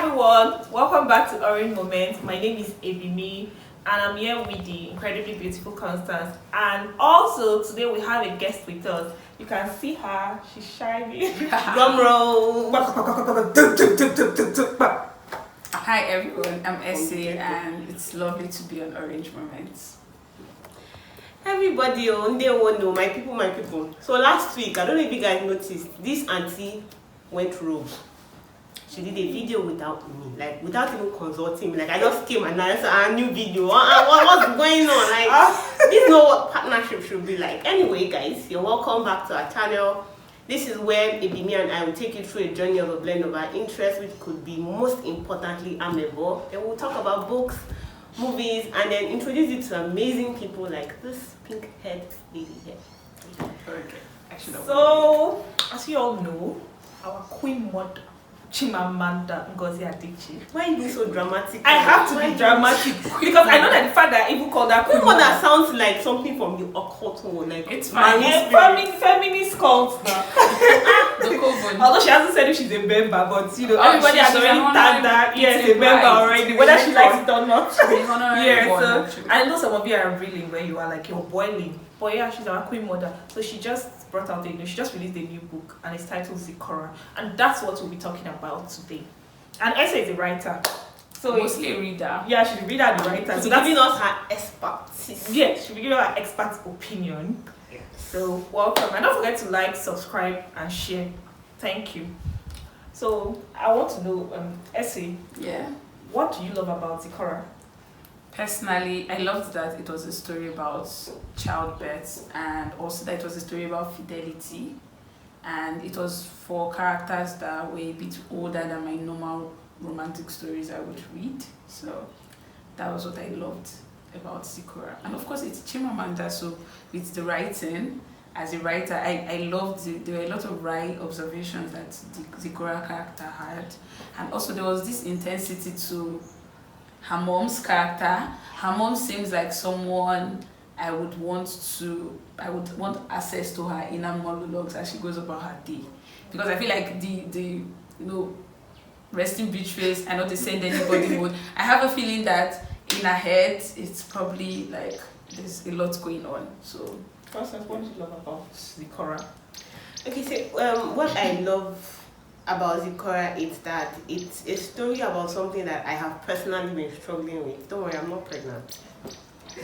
everyone, welcome back to Orange Moment. My name is Ebimi and I'm here with the incredibly beautiful Constance. And also today we have a guest with us. You can see her, she's shining. Drum roll. Hi everyone, I'm Essie and it's lovely to be on Orange Moments. Everybody on day one know my people. So last week, I don't know if you guys noticed, this auntie went rogue. She did a video without me, like without even consulting me. Like I just came and I said a new video. What's going on? Like this is not what partnership should be like. Anyway, guys, you're welcome back to our channel. This is where Ebimi and I will take you through a journey of a blend of our interests, which could be most importantly amiable. Then we'll talk about books, movies, and then introduce you to amazing people like this pink-haired lady here. Okay. So, as you all know, our queen mother, Chimamanda Adichie. Why are you being so dramatic? I have to be dramatic because I know that the fact that I even called her queen Queen mother mother sounds like something from the occult world. Like It's my fine. feminist cult now. The coven. Although she hasn't said if she's a member, but you know, everybody has she's already an tagged that. Yes, it's a member right. already, whether she likes it or not. The honorary Yeah, one, so actually. I know some of you are reeling where you are like you're boiling. But yeah, she's our queen mother. So she just brought out she just released a new book and it's titled Zikora. And that's what we'll be talking about today. And Essa is a writer. So Mostly a reader. yeah, she's a reader and a writer. so So giving that's us her expertise. yeah, she'll be giving her expert opinion. Yes. So welcome. And don't forget to like, subscribe, and share. Thank you. So I want to know, Essie, Yeah. what do you love about Zikora? Personally, I loved that it was a story about childbirth and also that it was a story about fidelity. And it was for characters that were a bit older than my normal romantic stories I would read. So that was what I loved about Zikora. And of course it's Chimamanda, so with the writing, as a writer, I loved there were a lot of right observations that the Zikora character had. And also there was this intensity to her mom's character. Her mom seems like someone I would want access to her inner monologues as she goes about her day, because I feel like the resting beach face and not to send anybody mode. I have a feeling that in her head it's probably like there's a lot going on. So Constance, what do you love about Zikora? Okay, so what I love about Zikora is that it's a story about something that I have personally been struggling with. Don't worry, I'm not pregnant.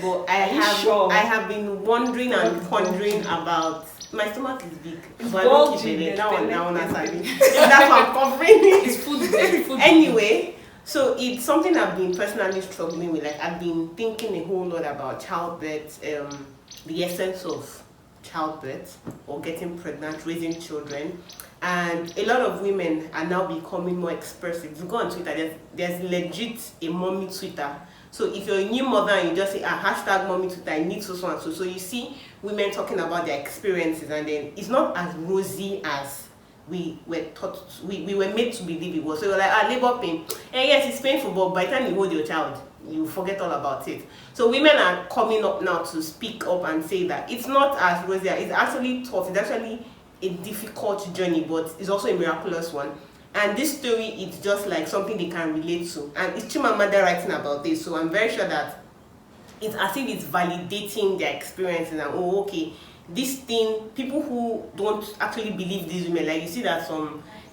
But I have been wondering and pondering about. My stomach is big, so I don't keep it. That one aside. That's what I'm covering. it's food. Anyway, so it's something I've been personally struggling with. Like I've been thinking a whole lot about childbirth, the essence of childbirth or getting pregnant, raising children. And a lot of women are now becoming more expressive. If you go on Twitter, there's legit a mommy Twitter. So if you're a new mother and you just say hashtag mommy Twitter, I need so and so. So you see women talking about their experiences, and then it's not as rosy as we were taught. We were made to believe it was. So you're like labor pain. And yes, it's painful, but by the time you hold your child, you forget all about it. So women are coming up now to speak up and say that it's not as rosy. It's actually tough. It's actually a difficult journey, but it's also a miraculous one. And this story is just like something they can relate to. And it's Chimamanda writing about this, so I'm very sure that it's as if it's validating their experiences and okay, this thing, people who don't actually believe these women, like you see that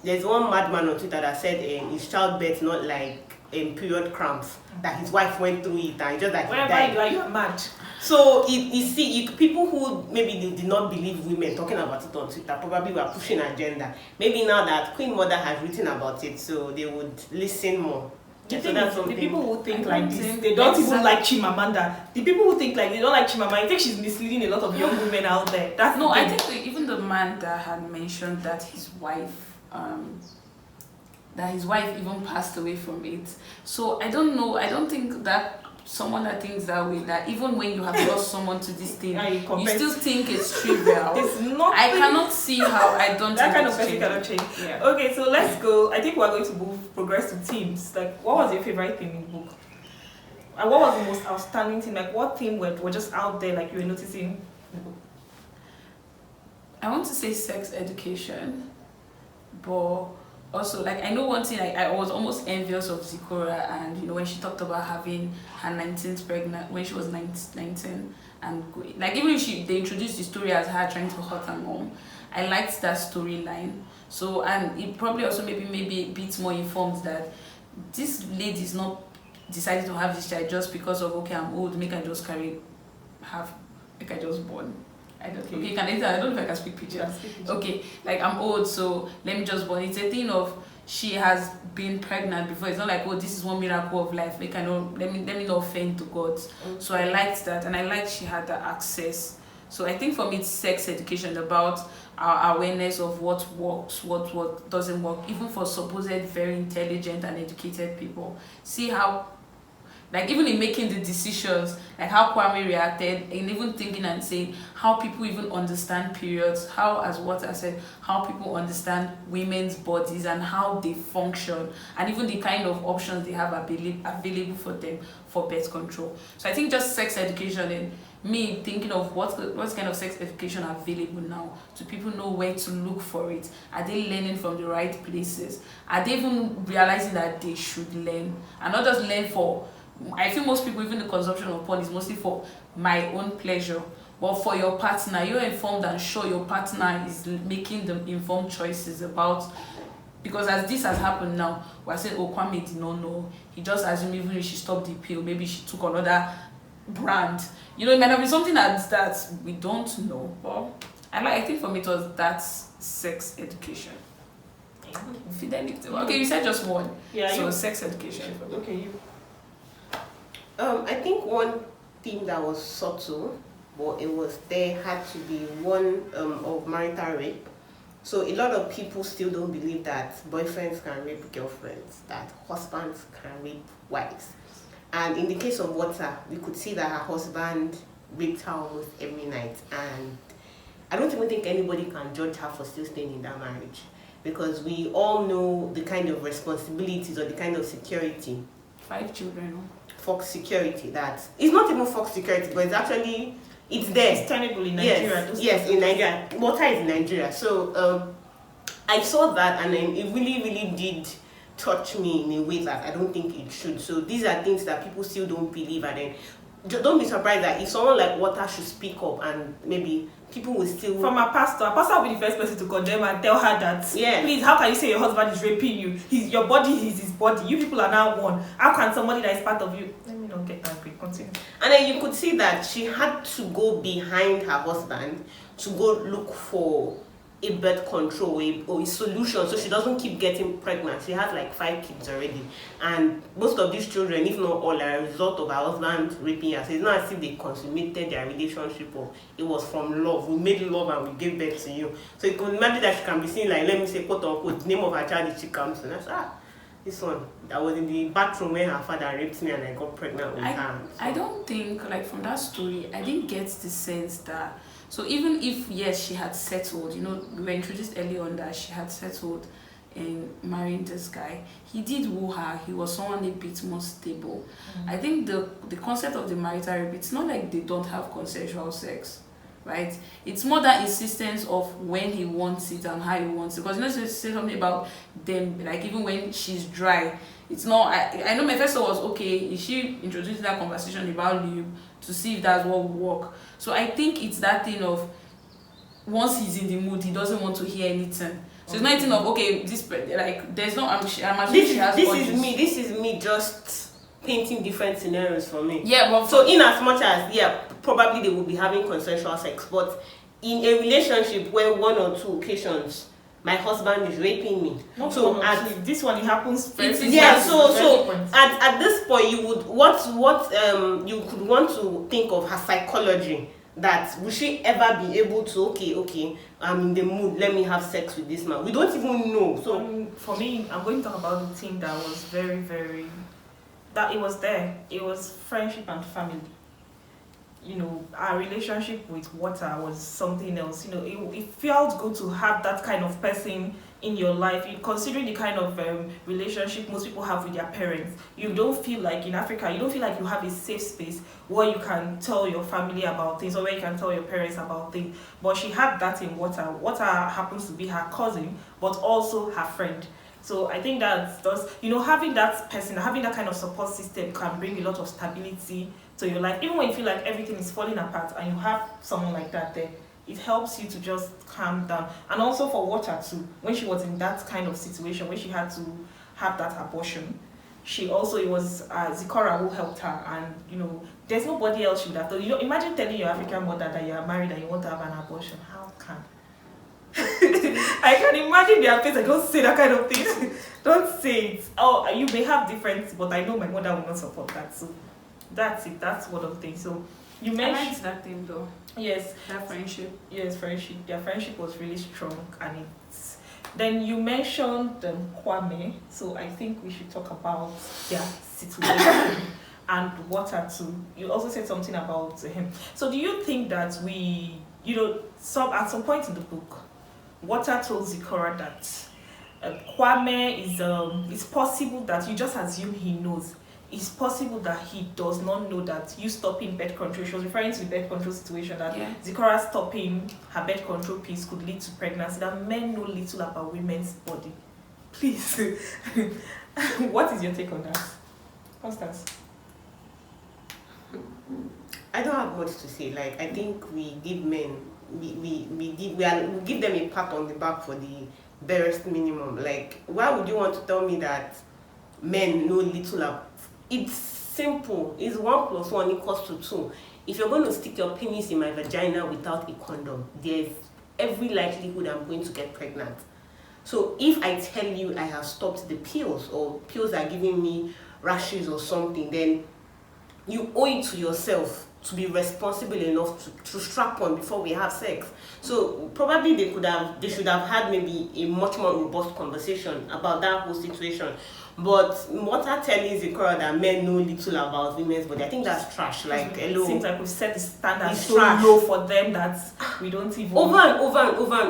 there's one madman on Twitter that said his childbirth not like period cramps, that his wife went through it and just like Wherever you are mad. So people who maybe they did not believe women talking about it on Twitter probably were pushing agenda. Maybe now that Queen Mother has written about it, so they would listen more. The So that's something. people who think I like don't this, think they don't even exactly. like Chimamanda. The people who think like they don't like Chimamanda, I think she's misleading a lot of young women out there. That's No, the I thing. think even the man that had mentioned that his wife even passed away from it. So I don't know. I don't think that someone that thinks that way, that even when you have lost someone to this thing, Yeah, you still think it's trivial. It's not. I cannot see how I don't That think kind of it's person trivial. cannot change. Yeah. Okay, so let's go. I think we're going to progress to themes. Like, what was your favorite theme in the book? And what was the most outstanding thing? Like, what theme were just out there, like you were noticing in the book? I want to say sex education, but also, like, I know one thing, like, I was almost envious of Zikora, and you know, when she talked about having her 19th pregnant, when she was 19, and like, even if they introduced the story as her trying to hurt her mom, I liked that storyline. So, and it probably also maybe a bit more informed that this lady is not decided to have this child just because of, okay, I'm old, make I just make I just born. I don't know if I can speak pidgin. Okay, like, I'm old, so let me just born. It's a thing of, she has been pregnant before. It's not like, oh, this is one miracle of life. Make I know, let me not offend to God. Okay. So I liked that, and I liked she had the access. So I think for me, it's sex education, about our awareness of what works, what doesn't work, even for supposed very intelligent and educated people. See how, like, even in making the decisions, like how Kwame reacted, and even thinking and saying how people even understand periods, how, as what I said, how people understand women's bodies and how they function, and even the kind of options they have available for them for birth control. So I think just sex education, and me thinking of what's kind of sex education available now, so people know where to look for it. Are they learning from the right places? Are they even realizing that they should learn, and not just learn for, I feel most people, even the consumption of porn is mostly for my own pleasure, but for your partner. You're informed and sure your partner is making the informed choices about, because as this has happened now, we're saying, oh, Kwame did not know. He just assumed even if she stopped the pill, maybe she took another brand. You know, it might have been something that we don't know. But I think for me it was that sex education. Fidelity. Okay, you said just one. Yeah. So sex education. Okay, you. I think one theme that was subtle, but it was there, had to be one of marital rape. So a lot of people still don't believe that boyfriends can rape girlfriends, that husbands can rape wives. And in the case of Water, we could see that her husband raped her almost every night. And I don't even think anybody can judge her for still staying in that marriage, because we all know the kind of responsibilities or the kind of security. 5 children. Fox security, that it's not even Fox security, but it's there. It's terrible in Nigeria. Yes, in Nigeria. Water is in Nigeria. So I saw that, and then it really, really did touch me in a way that I don't think it should. So these are things that people still don't believe, and then don't be surprised that if someone like Water should speak up, and maybe people will still... From a pastor will be the first person to condemn and tell her that, please, how can you say your husband is raping you? Your body is his body. You people are now one. How can somebody that is part of you... Let me not get angry. Continue. And then you could see that she had to go behind her husband to go look for a birth control or a solution, so she doesn't keep getting pregnant. She has like 5 kids already, and most of these children, if not all, are a result of her husband raping her. So it's not as if they consummated their relationship, or it was from love. We made love and we gave birth to you. So you can imagine that she can be seen, like, let me say, quote unquote, the name of her child is Chimamanda. And that's this one that was in the bathroom when her father raped me and I got pregnant with her. So I don't think, like, from that story, I didn't get the sense that, so even if, yes, she had settled, you know, we were introduced early on that she had settled in marrying this guy, he did woo her, he was someone a bit more stable. I think the concept of the marital rape, it's not like they don't have consensual sex, right? It's more that insistence of when he wants it and how he wants it. Because, you know, she said something about them, like, even when she's dry, it's not, I know my first thought was, okay, is she introducing that conversation about lube to see if that's what will work? So I think it's that thing of, once he's in the mood, he doesn't want to hear anything. So it's not anything of, okay, this, like, there's no, I'm assuming she has this is me just painting different scenarios for me. Yeah, but so in as much as, probably they will be having consensual sex, but in a relationship where one or two occasions my husband is raping me. So at this one, it happens. So at this point, you would you could want to think of her psychology. That will she ever be able to, okay, I'm in the mood, let me have sex with this man. We don't even know. So for me, I'm going to talk about the thing that was very, very, that it was there. It was friendship and family. You know, our relationship with Water was something else. You know, it felt good to have that kind of person in your life. Considering the kind of relationship most people have with their parents, you don't feel like, in Africa, you don't feel like you have a safe space where you can tell your family about things, or where you can tell your parents about things. But she had that in Water. Water happens to be her cousin, but also her friend. So I think that does, having that person, having that kind of support system can bring a lot of stability to your life. Even when you feel like everything is falling apart and you have someone like that there, it helps you to just calm down. And also for Water too, when she was in that kind of situation, when she had to have that abortion, it was Zikora who helped her, and there's nobody else she would have done. Imagine telling your African mother that you are married and you want to have an abortion. How can? I can imagine their face. I don't say that kind of thing. Don't say it. Oh, you may have different, but I know my mother will not support that. So that's it. That's one of the things. So you mentioned I liked that thing though. Yes. That friendship. Yes, friendship. Their friendship was really strong, and it's. Then you mentioned Kwame, so I think we should talk about their situation and Water too. You also said something about him. So do you think that at some point in the book, Water told Zikora that Kwame is it's possible that you just assume he knows. It's possible that he does not know that you stopping birth control. She was referring to the birth control situation, that Zikora stopping her birth control piece could lead to pregnancy. That men know little about women's body. Please, what is your take on that, Constance? I don't have much to say. Like, I think we give men, we give them a pat on the back for the barest minimum. Like, why would you want to tell me that men know little about? It's simple. It's 1 + 1 = 2. If you're going to stick your penis in my vagina without a condom, there's every likelihood I'm going to get pregnant. So if I tell you I have stopped the pills, or pills are giving me rashes or something, then you owe it to yourself to be responsible enough to strap on before we have sex. So probably they should have had maybe a much more robust conversation about that whole situation. But Water telling Zikora that men know little about women's body, I think that's trash. Like, hello. It seems like we've set the standard so trash. low for them that we don't even... Over and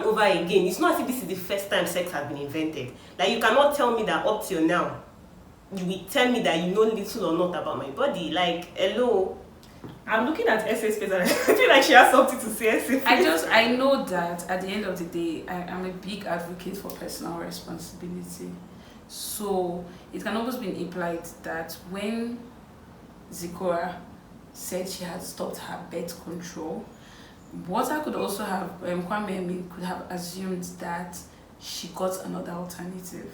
over again. It's not as if this is the first time sex has been invented. Like, you cannot tell me that up till now, you will tell me that you know little or not about my body. Like, hello. I'm looking at Essay's face and I feel like she has something to say. I know that at the end of the day, I'm a big advocate for personal responsibility. So it can always be implied that when Zikora said she had stopped her birth control, Water could also have, Kwame could have assumed that she got another alternative.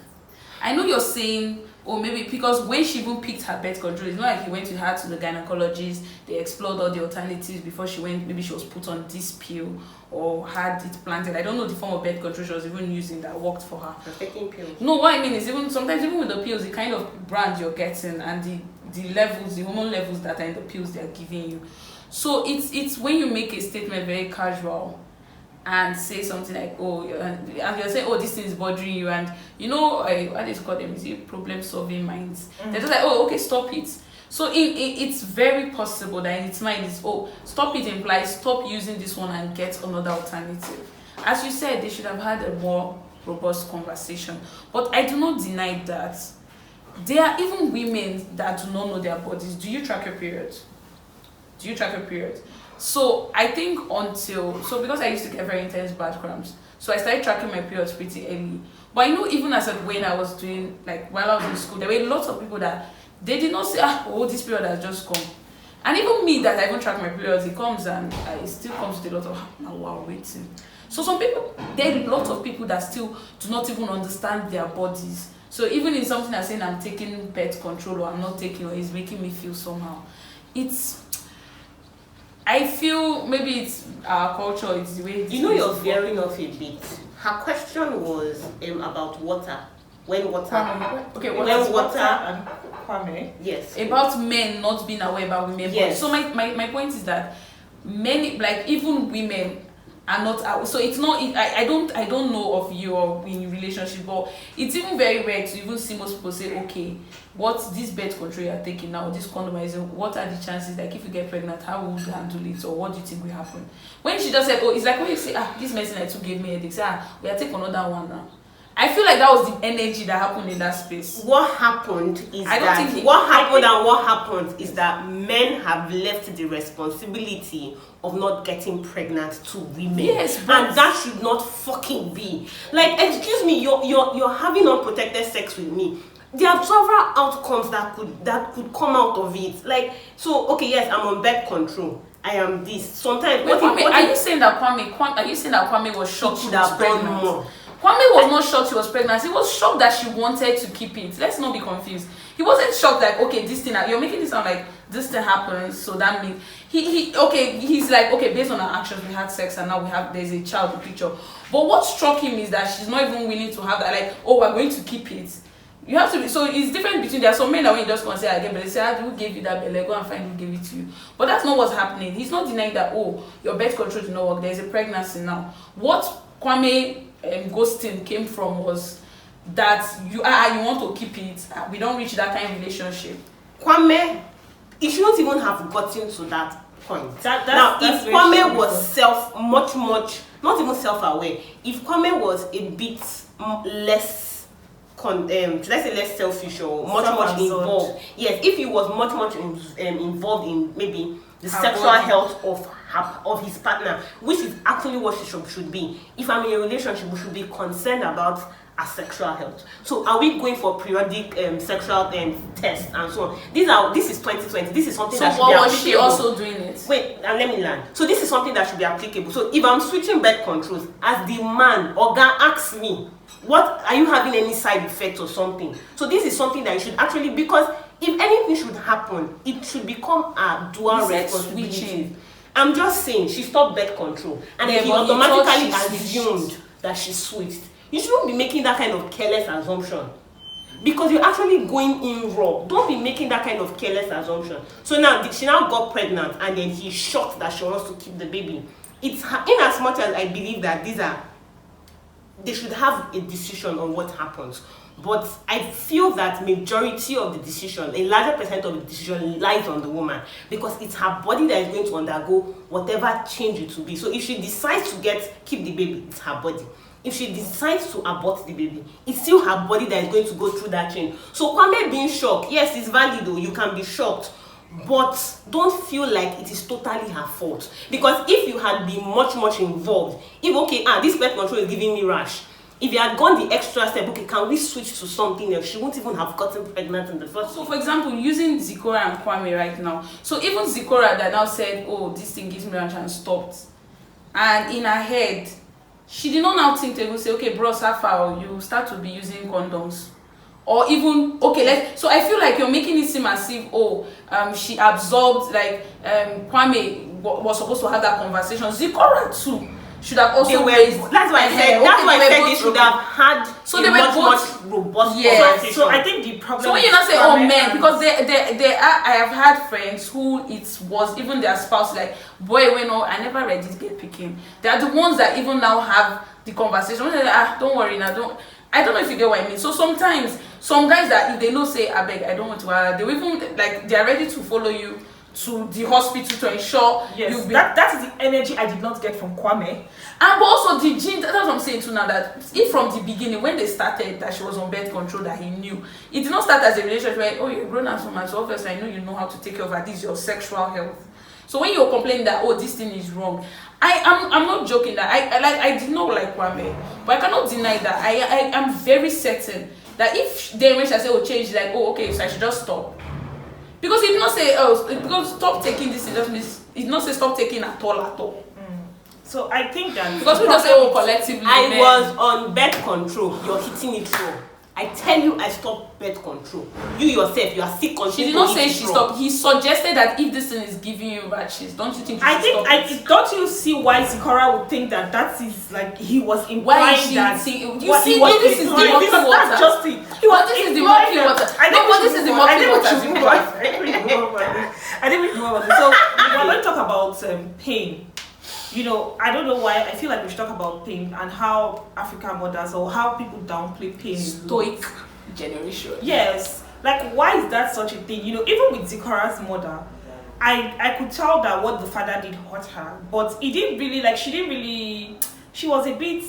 I know you're saying, maybe because when she even picked her birth control, it's not like he went with her to the gynecologist, they explored all the alternatives before she went, maybe she was put on this pill or had it planted. I don't know the form of birth control she was even using that worked for her. Taking pills. No, what I mean is sometimes even with the pills, the kind of brand you're getting and the levels, the hormone levels that are in the pills they're giving you. So it's when you make a statement very casual and say something like, and you're saying, this thing is bothering you, and what do you call them? Is it problem solving minds? They're just like, okay, stop it. So it's very possible that in its mind is, stop it implies stop using this one and get another alternative. As you said, they should have had a more robust conversation. But I do not deny that there are even women that do not know their bodies. Do you track your period? So I think because I used to get very intense bad cramps, so I started tracking my periods pretty early. But I know even as when I was doing, like while I was in school, there were lots of people that they did not say, this period has just come. And even me that I even track my periods, it comes and it still comes with a lot of waiting. So there are lots of people that still do not even understand their bodies. So even in something I'm saying I'm taking birth control or I'm not taking, or it's making me feel somehow, I feel maybe it's our culture, it's the way you're veering off a bit. Her question was about Water. When Water and Kwame. Yes. About men not being aware about women. Yes. So my point is that many, like even women, are not aware. So it's not. I don't know of you or in relationship, but it's even very rare to even see most people say, okay, what's this birth control you're taking now, this condomizing, what are the chances, like if you get pregnant, how would you handle it, or what do you think will happen? When she just said, it's like when you say, this medicine I took gave me headache, say, we are taking another one now. I feel like that was the energy that happened in that space. What happened is that men have left the responsibility of not getting pregnant to women. Yes, and that should not fucking be. Like, excuse me, you're having unprotected sex with me. There are several outcomes that could come out of it. Like, so okay, yes, I'm on birth control. I am this. Sometimes are you saying that Kwame was shocked she was pregnant? More. Kwame was not shocked she was pregnant. He was shocked that she wanted to keep it. Let's not be confused. He wasn't shocked like, okay, this thing, you're making it sound like this thing happens, so that means he's like, okay, based on our actions we had sex and now there's a child in the picture. But what struck him is that she's not even willing to have that, like, oh, we're going to keep it. You have to be, so it's different between, there are some men that when you just come and say I get, but they say, who gave you that belly? Go and find who gave it to you. But that's not what's happening. He's not denying that, oh, your birth control did not work, there's a pregnancy now. What Kwame ghosting came from was that you want to keep it, we don't reach that kind of relationship. Kwame, he shouldn't even have gotten to that point. If Kwame was not even self-aware, if Kwame was a bit less let's say less selfish or much involved. Yes, if he was much involved in maybe the sexual health of his partner, which is actually what she should be. If I'm in a relationship, we should be concerned about our sexual health. So are we going for periodic sexual tests and so on? This is 2020. This is something that should be applicable. So was she also doing it? Wait, and let me learn. So this is something that should be applicable. So if I'm switching birth controls, as the man, Oga asks me, what are you having any side effects or something? So this is something that you should actually, because if anything should happen, it should become a dual responsibility. I'm just saying, she stopped birth control and then he automatically assumed that she switched. You shouldn't be making that kind of careless assumption, because you're actually going in raw. Don't be making that kind of careless assumption. So now she now got pregnant and then he's shocked that she wants to keep the baby. It's in as much as I believe that they should have a decision on what happens. But I feel that majority of the decision, a larger percent of the decision lies on the woman, because it's her body that is going to undergo whatever change it will be. So if she decides to keep the baby, it's her body. If she decides to abort the baby, it's still her body that is going to go through that change. So Kwame being shocked, yes, it's valid though, you can be shocked, but don't feel like it is totally her fault. Because if you had been much involved, this birth control is giving me rash, if you had gone the extra step, okay, can we switch to something else, she won't even have gotten pregnant in the first place. So for example, using Zikora and Kwame right now, so even Zikora that now said, oh, this thing gives me rash, and stopped, and in her head she did not now think to even say, okay, bro, Safa, you start to be using condoms. Or even, okay, so I feel like you're making it seem as if, she absorbed, like, Kwame was supposed to have that conversation. Zikora too should have also raised. That's why I said they should have had much robust conversation. So I think the problem. So when you not say, oh men, because I have had friends who it was even their spouse like, boy, I never read this get picking. They are the ones that even now have the conversation. They're like, don't worry now, I don't know if you get what I mean. So sometimes some guys that if they know say, I beg, I don't want to, they will even like they are ready to follow you to the hospital to ensure you be. That is the energy I did not get from Kwame. And but also the gene, that's what I'm saying too now, that if from the beginning when they started that she was on birth control, that he knew, it did not start as a relationship where, oh, you're grown as woman, so obviously I know you know how to take care of her, this is your sexual health. So when you're complaining that, oh, this thing is wrong, I'm not joking that I did not like Kwame, but I cannot deny that I am very certain that if they when I say, oh, change, like, oh, okay, so I should just stop. Because he did not say, because stop taking this, it just means, he did not say stop taking at all. So I think that because we just say, oh, collectively, I was on birth control, you're hitting it wrong. I tell you, I stopped birth control. You yourself, you are still continuing. She did not say she stopped. He suggested that if this thing is giving you rashes, don't you think you should stop it? Don't you see why Zikora would think that is like he was implying that? This is the murky water. That's just it. This is the murky water. This is the murky water. I didn't know about this. So we're going to talk about pain. I don't know why I feel like we should talk about pain and how African mothers or how people downplay pain. Stoic generation. Yes. Like, why is that such a thing? Even with Zikora's mother, I could tell that what the father did hurt her, but it didn't really, she was a bit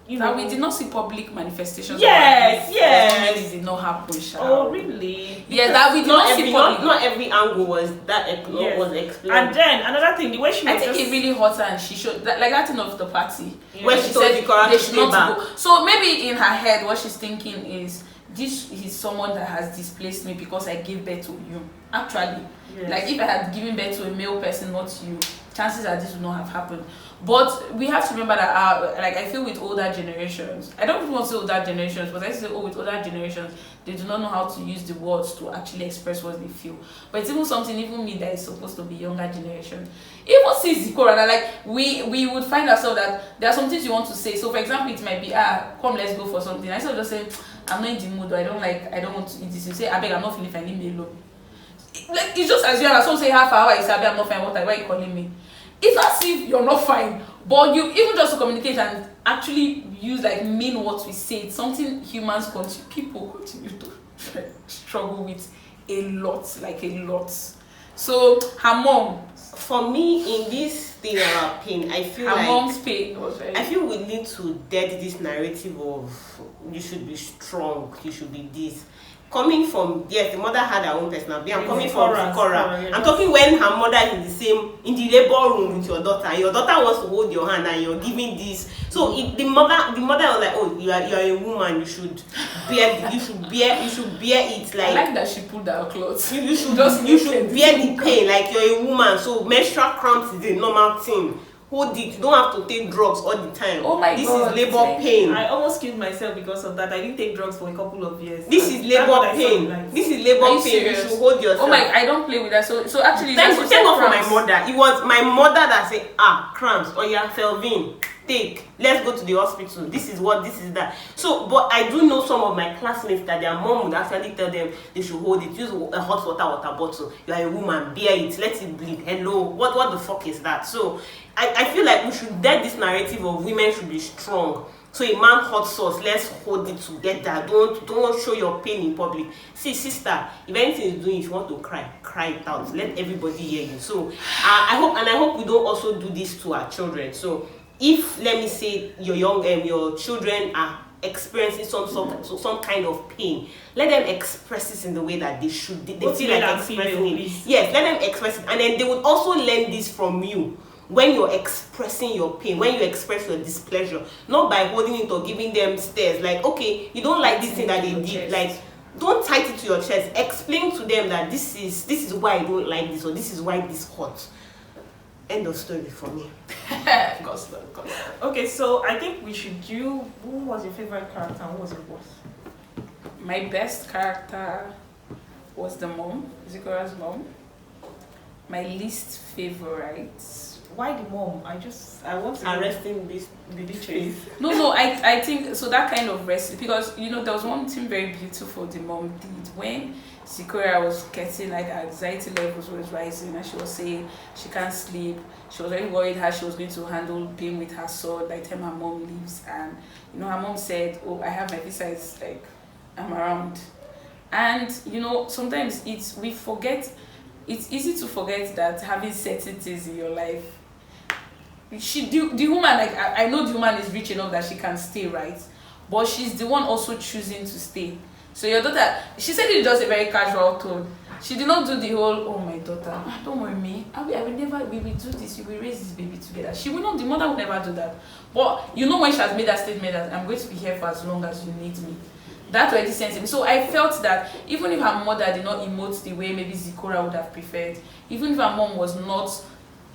That we did not see public manifestations. Yes, of yes. it did not happen. Oh, really? Yeah, that we did not see public. Not every angle was Yes. was explained. And then another thing, the way she was I think it really hurt her, and she showed like that thing of the party When she told Zikora they to should stay not back. go. So maybe in her head, what she's thinking is, this is someone that has displaced me because I gave birth to you. Actually, Yes. like if I had given birth to a male person, not you, chances are this would not have happened. But we have to remember that like I feel with older generations, I don't even want to say older generations, but I say with older generations, they do not know how to use the words to actually express what they feel. But it's even something, even me that is supposed to be younger generation. Even since Zikora, that like we would find ourselves that there are some things you want to say. So for example, it might be come, let's go for something. I sort of just say, I'm not in the mood, or I don't want to eat this. You say, I beg, I'm not feeling fine, leave me alone. Like it's just as you are. Some say half hour, you say, I'm not fine. Why are you calling me? It's as if you're not fine, but you even just to communicate and actually use like mean what we say. It's something people continue to struggle with a lot. So her mom, For me, in this thing about pain, I feel her like mom's pain was very. I feel we need to dead this narrative of you should be strong, you should be this. Coming from, yes, the mother had her own personality. I'm coming from Zikora. Yes. I'm talking when her mother is in the labor room with your daughter. Your daughter wants to hold your hand and you're giving this. So the mother was like, oh, you are a woman. You should bear it. Like, I like that she pulled out clothes. you should bear the pain. Like you're a woman. So menstrual cramps is a normal thing. Hold it. You don't have to take drugs all the time. Oh my this God, is labor pain. I almost killed myself because of that. I didn't take drugs for a couple of years. This is labor pain. This is labor Are you pain. serious? You should hold yourself. Oh my, I don't play with that. So actually, Thank that's God for my cramps. mother. It was my mother that said, cramps. Oh yeah, Felvin, take. Let's go to the hospital. This is that. So, but I do know some of my classmates that their mom would actually tell them they should hold it. Use a hot water bottle. You are a woman. Bear it. Let it bleed. Hello. What the fuck is that? So, I feel like we should dead this narrative of women should be strong. So a man hot sauce, let's hold it together. Don't show your pain in public. See, sister, if anything is doing, if you want to cry it out. Let everybody hear you. So I hope we don't also do this to our children. So if, let me say, your children are experiencing some kind of pain, let them express it in the way that they should. They feel like expressing it. Yes, let them express it, and then they would also learn this from you. When you're expressing your pain, when you express your displeasure, not by holding it or giving them stares, like, okay, you don't like this thing that they did, like, don't tie it to your chest. Explain to them that this is why I don't like this, or this is why this hurts. End of story for me. Okay, so I think we should do. Who was your favorite character? Who was your worst? My best character was the mom, Zikora's mom. My least favorite. Why the mom? I want to Arresting this Adichie. No, I think so that kind of rest, because there was one thing very beautiful the mom did when Zikora was getting like her anxiety levels was rising, and she was saying she can't sleep. She was very worried how she was going to handle being with her son by the time her mom leaves, and her mom said, "Oh, I have my visa, it's like I'm around." And sometimes we forget. It's easy to forget that having certain things in your life. The woman, like I know the woman is rich enough that she can stay, right? But she's the one also choosing to stay. So your daughter, she said it just a very casual tone. She did not do the whole, oh my daughter, don't worry me. I will never, we will do this, we will raise this baby together. She will not, the mother will never do that. But when she has made that statement that I'm going to be here for as long as you need me. That already sends him. So I felt that even if her mother did not emote the way maybe Zikora would have preferred, even if her mom was not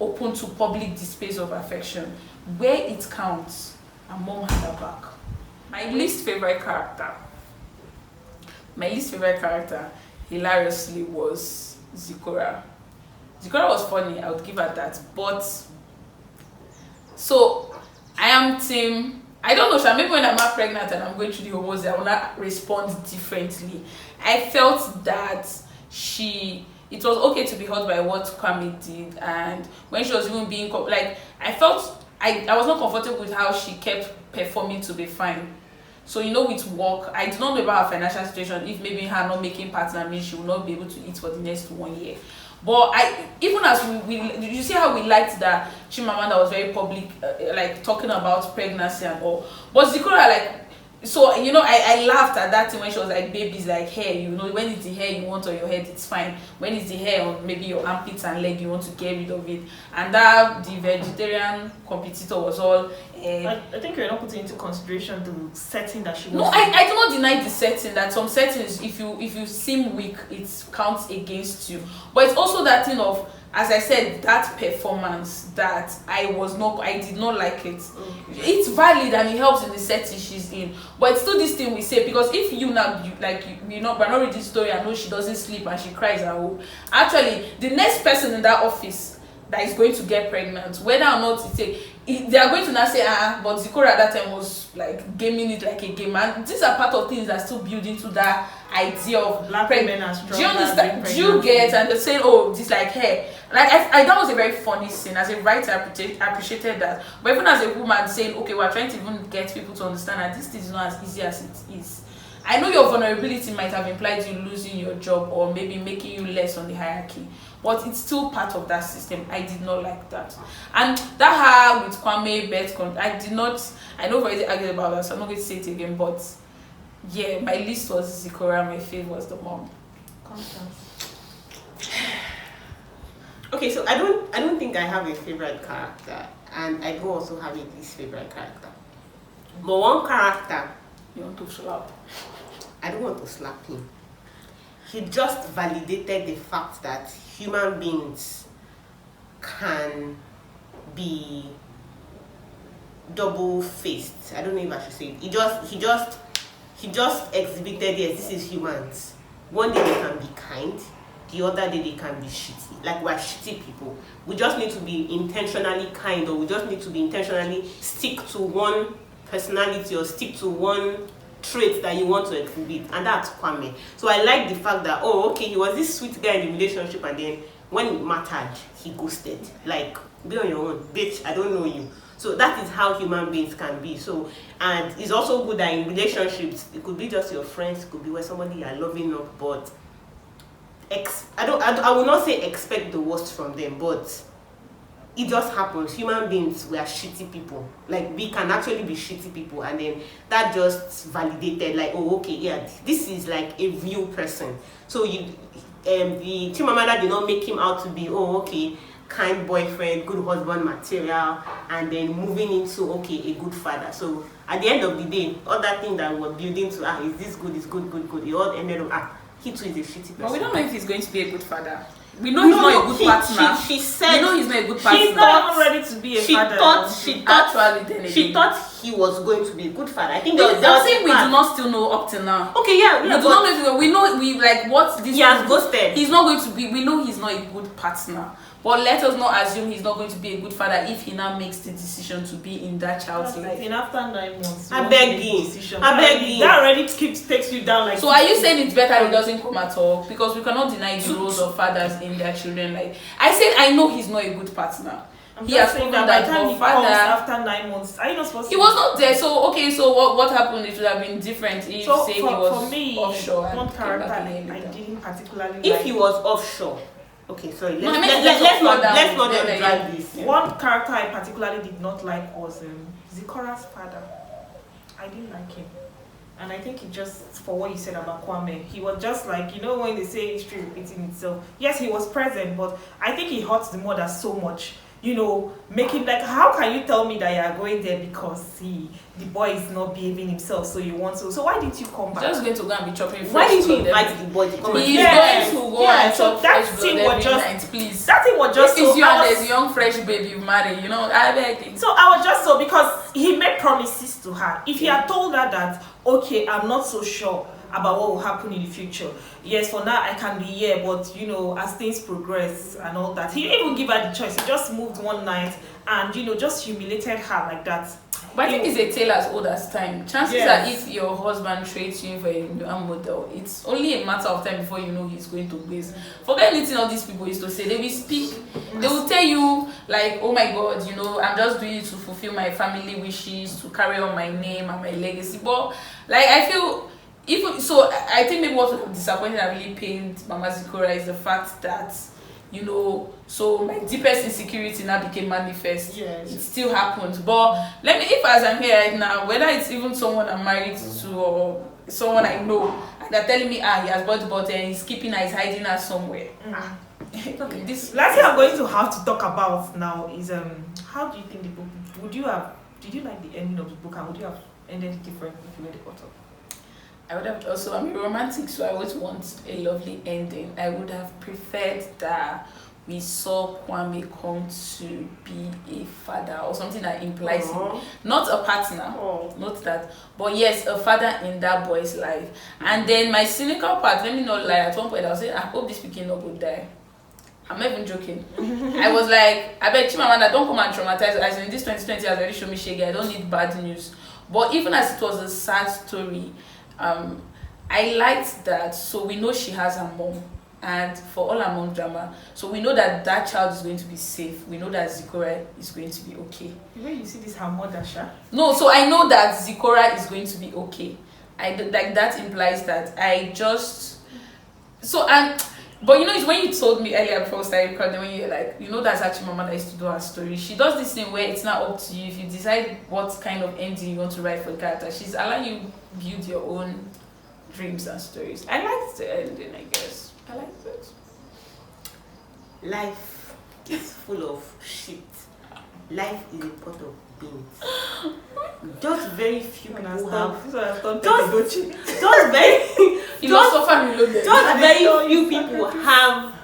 open to public displays of affection, where it counts, her mom had her back. My least favorite character, hilariously, was Zikora. Zikora was funny, I would give her that. But so I am team. I don't know, maybe when I'm not pregnant and I'm going through the hormones, I will not respond differently. I felt that it was okay to be hurt by what Kwame did, and when she was even being I felt I was not comfortable with how she kept performing to be fine. So with work, I do not know about her financial situation. If maybe her not making partner means she will not be able to eat for the next 1 year. But even as we you see how we liked that Chimamanda was very public, like talking about pregnancy and all. But Zikora, like, so I laughed at that thing when she was like, babies like hair, when it's the hair you want on your head, it's fine. When it's the hair on maybe your armpits and leg, you want to get rid of it. And that the vegetarian competitor was all I think you're not putting into consideration the setting that she was. No, I do not deny the setting, that some settings, if you seem weak, it counts against you. But it's also that thing of, as I said, that performance that I did not like it. It's valid and it helps in the setting she's in. But it's still this thing we say, because if we're not reading the story and know she doesn't sleep and she cries at home, actually the next person in that office that is going to get pregnant, whether or not they are going to now say, but Zikora at that time was like gaming it like a game. And these are part of things that still build into that idea of black women are strong. Do you understand? Do you get? And they're saying, oh, this like hair. Like I that was a very funny scene. As a writer, I appreciated that. But even as a woman saying, okay, we're trying to even get people to understand that this thing is not as easy as it is. I know your vulnerability might have implied you losing your job or maybe making you less on the hierarchy, but it's still part of that system. I did not like that. And that her with Kwame Beth, I know very argued about that, so I'm not going to say it again, but yeah, my list was Zikora, my favorite was the mom. Constance. Okay, so I don't think I have a favorite character, and I do also have a least favorite character. But one character, you want to slap? I don't want to slap him. He just validated the fact that human beings can be double-faced. I don't know if I should say it. He just exhibited, yes, this is humans. One day they can be kind, the other day they can be shitty. Like, we're shitty people. We just need to be intentionally kind, or we just need to be intentionally stick to one personality or stick to one trait that you want to exhibit, and that's Kwame. So I like the fact that, he was this sweet guy in the relationship, and then when it mattered, he ghosted. Like, be on your own, bitch, I don't know you. So that is how human beings can be. So, and it's also good that in relationships, it could be just your friends, it could be where somebody you are loving up, but I will not say expect the worst from them, but it just happens. Human beings, we are shitty people. Like, we can actually be shitty people, and then that just validated, like, this is like a real person. So the Chimamanda did not make him out to be kind boyfriend, good husband material, and then moving into a good father. So at the end of the day, all that thing that we were building to is this good, is good. It all ended up he too is a shitty person. But we don't know if he's going to be a good father. We know he's not a good partner. She said, we know he's not a good partner. She's not even ready to be a father. She thought he was going to be a good father. I think I'm saying we do not still know up till now. Okay, yeah. We do not know. We know what this. He has ghosted. He's not going to be. We know he's not a good partner. But let us not assume he's not going to be a good father if he now makes the decision to be in that child's life. And after 9 months, I beg you. That already takes you down. Like, so are you saying it's better he doesn't come at all? Because we cannot deny the roles of fathers in their children. Like I said, I know he's not a good partner. He has proven that by the time he father comes after 9 months, are you not supposed to? He was not there. So what happened? It would have been different if say he was for me, offshore. One character I didn't particularly if like. he was offshore. Okay, sorry. Let's not drag this. One character I particularly did not like was Zikora's father. I didn't like him. And I think it just, for what you said about Kwame, he was just like, when they say history repeating itself. Yes, he was present, but I think he hurts the mother so much. Make him like, how can you tell me that you are going there because the boy is not behaving himself, so you want to? So why didn't you come back? Just going to go and be chopping fresh. Why didn't you invite the boy to come? He's going to go and chop that fresh thing blood was every just night, please. That thing was just if it's you and there's a young fresh baby you marry, I beg you. So I was just so, because he made promises to her. If he had told her that, okay, I'm not so sure about what will happen in the future. Yes, for now I can be here, but as things progress and all that, he didn't even give her the choice. He just moved one night and just humiliated her like that. But I think it's a tale as old as time. Chances are, if your husband trades you for a new model, it's only a matter of time before he's going to base. Forget anything all these people used to say. They will speak. They will tell you like, oh my God, I'm just doing it to fulfill my family wishes, to carry on my name and my legacy. But like I feel. I think maybe what was disappointing that really pained Mama Zikora is the fact that you know, so my deepest insecurity now became manifest. Yes. It still happens. But if as I'm here right now, whether it's even someone I'm married to or someone I know, and they're telling me, he has bought but he's keeping her, he's hiding her somewhere. Okay. This last thing I'm going to have to talk about now is how do you think the book did you like the ending of the book, and would you have ended it different if you were the author? I would have also, I'm a romantic, so I always want a lovely ending. I would have preferred that we saw Kwame come to be a father or something that implies him. Not a partner, not that, but yes, a father in that boy's life. And then my cynical part, let me not lie, at one point I was saying, I hope this speaking not go die. I'm not even joking. I was like, I bet Chimamanda, don't come and traumatize. As in this 2020 has already shown me shaggy. I don't need bad news. But even as it was a sad story, I liked that. So we know she has her mom, and for all her mom drama, so we know that that child is going to be safe. We know that Zikora is going to be okay. The way you see this, her mother, Sha? No, so I know that Zikora is going to be okay. Like that implies that but you know, it's when you told me earlier before we started recording, when you're like, you know, that's actually Mama that used to do her story. She does this thing where it's not up to you. If you decide what kind of ending you want to write for the character, she's allowing you build your own dreams and stories. I liked the ending, I guess. I liked it. Life is full of shit. Life is a pot of beans. Just very few people have. Just very few people have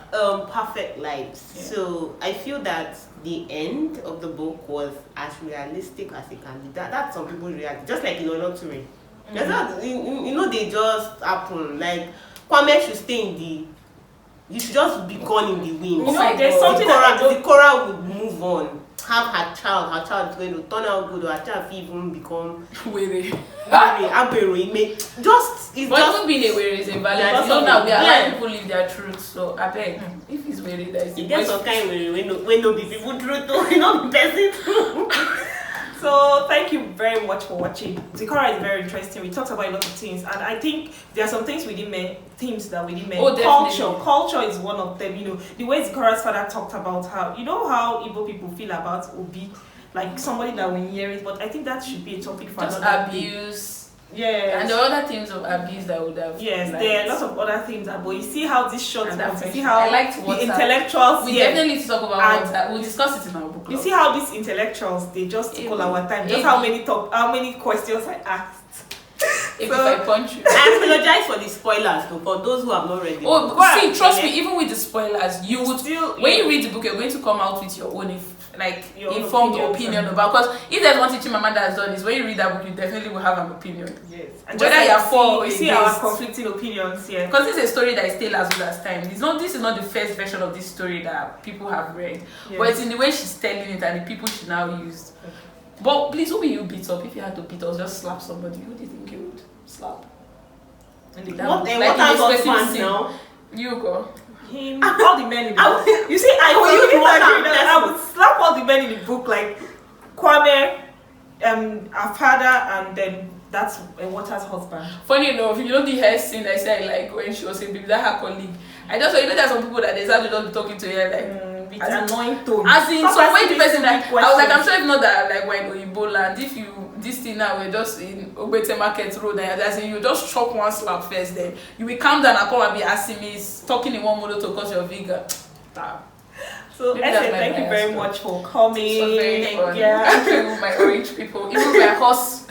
perfect lives. Yeah. So I feel that the end of the book was as realistic as it can be. That's some people's reality. Just like Untitled. You know, they just happen. Like Kwame should stay in the. You should just be gone in the wind. There's something Zikora would move on. Have her child is going to turn out good, or her child even become weary. Just But even being a weary is invalid. You know now we are letting people live their truth. So I beg, if he's weary, that is. You get some kind of weary when no be people truth, we not be person. So thank you very much for watching. Zikora is very interesting. We talked about a lot of things, and I think there are some things themes that we didn't mention. Oh, Culture is one of them. You know, the way Zikora's father talked about how Igbo people feel about Obi, like somebody that will hear it. But I think that should be a topic for just another abuse. Yeah, and there are other themes of abuse that would have. Yes, there are lots of other things. But you see how this short, you see how I liked the intellectuals. We definitely need to talk about water. We'll discuss it in our book club. You see how these intellectuals, they just took all our time. Just how many questions I asked. If I punch you. I apologize for the spoilers though, for those who have not read it. Trust me, even with the spoilers, you would still, when you read the book, you're going to come out with your own informed opinion about, because if there's one thing Chimamanda has done is when you read that book, you definitely will have an opinion. Yes. And whether you're for or you see our conflicting opinions here. Because this is a story that is still as old as time. This is not the first version of this story that people have read. Yes. But it's in the way she's telling it and the people she now used. Okay. But please, who will you beat up? If you had to beat up, just slap somebody, who do you think you would slap? What husband now? You go. Him, all the men in the book. You see, I would slap all the men in the book, like Kwame, our father, and then that's Water's husband. Funny enough, you know the hair scene I said, like when she was saying, that her colleague. I just, there's some people that they start to just be talking to her like with annoying tone. As in, so when the person I was like, I'm sure if not that, like when Oyibo land, if this thing now we're just in Ogbete Market Road, and as in you just chop one slap first, then you will calm down and come and be asking me, talking in one mode to cause your vigor. So thank you very much for coming. So very fun. Thank you, my orange people. Even my horse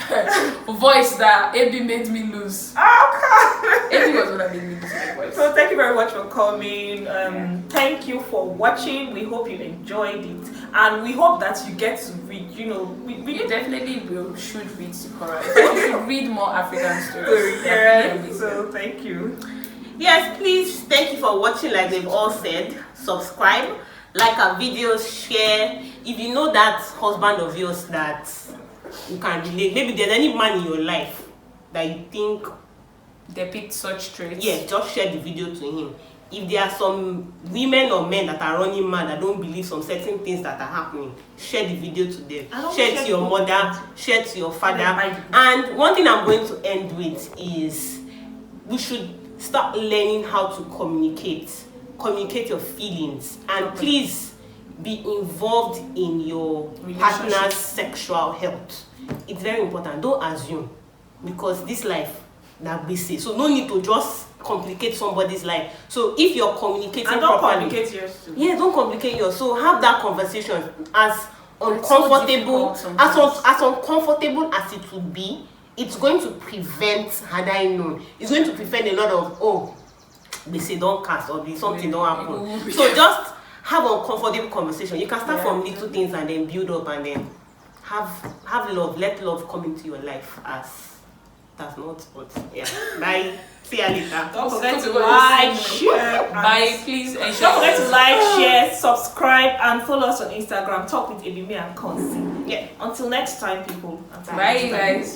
voice that Abby made me lose. Abby was what made me lose my voice. So thank you very much for coming. Thank you for watching. We hope you enjoyed it, and we hope that you get to read. You know, we definitely should read Zikora. You should read more African stories. So thank you. Yes, please. Thank you for watching. Like they've all said, subscribe. Like our videos, share. If you know that husband of yours that you can relate, maybe there's any man in your life that you think depict such traits. Yeah, just share the video to him. If there are some women or men that are running mad that don't believe some certain things that are happening, share the video to them. Share it to your mother, share it to your father. And one thing I'm going to end with is we should start learning how to communicate. communicate your feelings, and please be involved in your partner's sexual health. It's very important. Don't assume, because this life that we see. So no need to just complicate somebody's life. So if you're communicating and don't properly, complicate yours too. yeah, don't complicate yours. So have that conversation as uncomfortable as uncomfortable as it would be. It's going to prevent, had I known, it's going to prevent a lot of they say don't cast or something don't happen. So just have a comfortable conversation. You can start from little things and then build up, and then have love. Let love come into your life as that's not, but yeah. Bye. See you later. Don't forget to like, share, bye. Please don't forget to like, share, subscribe, and follow us on Instagram. Talk with Ebime and Konsi. Yeah. Until next time, people. Bye, guys.